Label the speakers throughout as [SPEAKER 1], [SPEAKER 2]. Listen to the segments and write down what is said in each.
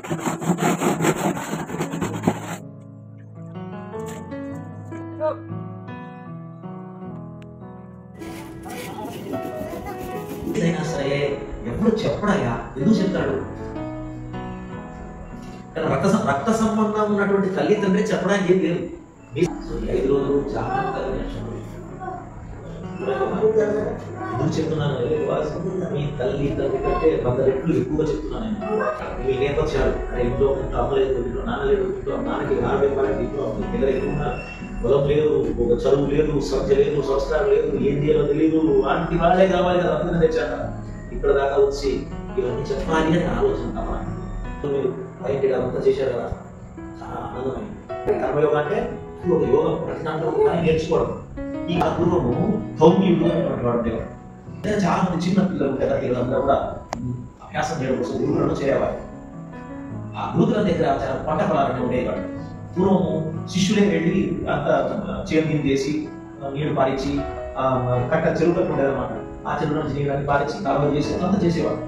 [SPEAKER 1] ఏదైనా సరే ఎప్పుడు చెప్పడాయా, ఎందుకు చెప్తాడు? రక్త సంబంధం ఉన్నటువంటి తల్లి తండ్రి చెప్పడానికి ఏం లేదు. 5 రోజులు జాగ్రత్తగా ఎందుకు చెప్తున్నాను? మీ తల్లి తండ్రి కంటే 100 రెట్లు ఎక్కువగా చెప్తున్నాను. మీ నేపథ్యాలు ఇంట్లో అమ్మ లేదు, ఇంట్లో నాన్న లేదు, ఇంట్లో నాన్నకి 40 రూపాయలకి ఇంట్లో మీ దగ్గర ఎక్కువ పొలం లేదు, ఒక చదువు లేదు, సంఖ్య లేదు, సంస్కారం లేదు, ఏం చేయాలో తెలియదు, వాటికి వాళ్ళే కావాలి కదా, అందుకని తెచ్చాక ఇక్కడ దాకా వచ్చి ఇవన్నీ చెప్పాలి అని ఆలోచన తప్ప. మీరు బయట అంతా చేశారు కదా, చాలా ఆనందమైంది. కర్మయోగం అంటే ఒక యోగం, ప్రతి దాంట్లో నేర్చుకోవడం. ఈ పూర్వము సౌమ్యుడు అనేటువంటి వాడు ఉండేవాడు. చాలా మంది చిన్న పిల్లలు పెద్ద పిల్లలందరూ కూడా అభ్యాసం చేయడం కోసం గురువులను చేరేవారు. ఆ గురువుల దగ్గర చాలా పంట పొలాలన్నీ ఉండేవాడు. పూర్వము శిష్యులే వెళ్ళి అంత చేను చేసి నీళ్లు పారించి కట్ట చెరువు కట్టు ఉండేది అనమాట. ఆ చెరువు నుంచి నీళ్ళని పారించి కాలువ చేసి అంతా చేసేవాడు.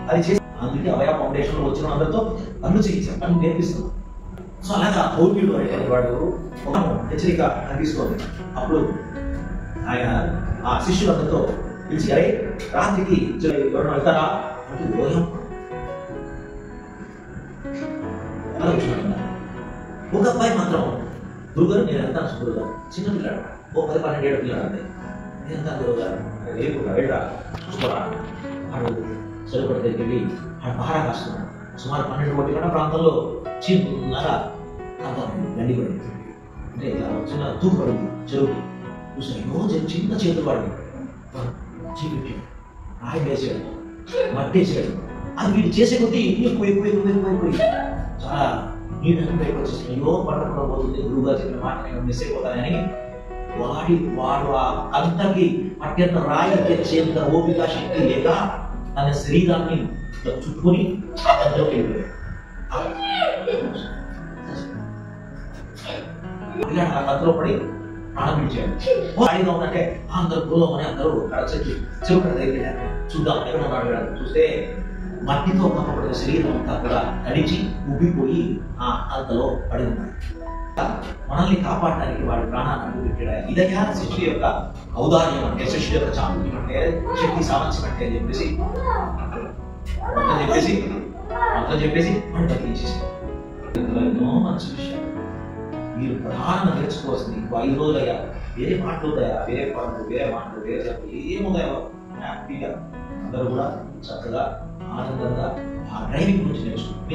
[SPEAKER 1] అది చేసి అందుకే అవయా ఫౌండేషన్ లో వచ్చిన అందరితో పనులు చేయించారు, పనులు నేర్పిస్తున్నారు. సో అలాగా సౌమ్యుడు అనేటువంటి వాడు హెచ్చరిక కనిపిస్తోంది. అప్పుడు ఆయన ఆ శిష్యులందరితో పిలిచి, అరే రాత్రికి ఎవరైనా వెళ్తారా అంటే ఒక అబ్బాయి మాత్రం గురుగారు నేను వెళ్తాను. గురుగారు చిన్న పిల్లాడు, 10-12 ఏళ్ళ పిల్లాడు. అంటే నేను వెళ్తాను గురుగారు, రేపు వెళ్ళరా చూసుకోరా. వాడు చెరువు దగ్గరికి వెళ్ళి ఆడు పహారా కాస్తున్నాడు. సుమారు 12 గంటల ప్రాంతంలో చిన్నర గండి పడింది. అంటే ఇలా చిన్న తూకు పడింది చెరువుకి. చూసాను చిన్న చేతులు పడింది. చీపెట్టాడు, రాయి వేసాడు, మట్టి వేసాడు. అది వీడు చేసే కొద్దీ ఎక్కువ చాలా నీళ్ళని బయటకు వచ్చేసి అయ్యో పట్టకుండా పోతుంది, గురువుగా చెప్పిన మాట నేను మిస్ అయిపోతానని వాడు ఆ అంతకి అత్యంత రాయి తెచ్చేంత ఓపిక శక్తి లేక తన శరీరాన్ని చుట్టుకొని అందులోకి వెళ్ళిపోయాడు. ఆ కథలో పడి ప్రాణం విడిచాడు. ఉందంటే అందరూ దూరం అని అందరూ చెరువు కట్ట దగ్గర వెళ్ళారు. చూద్దాం ఎక్కడ ఉన్నాడు. చూస్తే మట్టితో కప్పబడిన శరీరం అంతా కూడా తడిచి ఉబ్బిపోయి ఆ అంతలో పడి ఉన్నాడు. మనల్ని కాపాడడానికి వాడి ప్రాణాన్ని అడ్డుపెట్టాడు. ఇదయ్యా శిష్యుడి యొక్క ఔదార్యం అంటే, శిష్యుడి యొక్క చాతుర్యం అంటే, శక్తి సామర్థ్యం అంటే అని చెప్పేసి వాడు బతికించేసాడు. ఎన్నో మంచి విషయాలు మీరు ప్రధానంగా నేర్చుకోవాల్సింది. 5 రోజులు అయ్యా, వేరే మాటలు ఉంటాయా, వేరే పనులు, వేరే మాటలు, వేరే చెప్పలు ఏముందాయో హ్యాపీగా అందరూ కూడా చక్కగా ఆనందంగా ఆ డ్రైవింగ్ గురించి నేర్చుకుంటారు.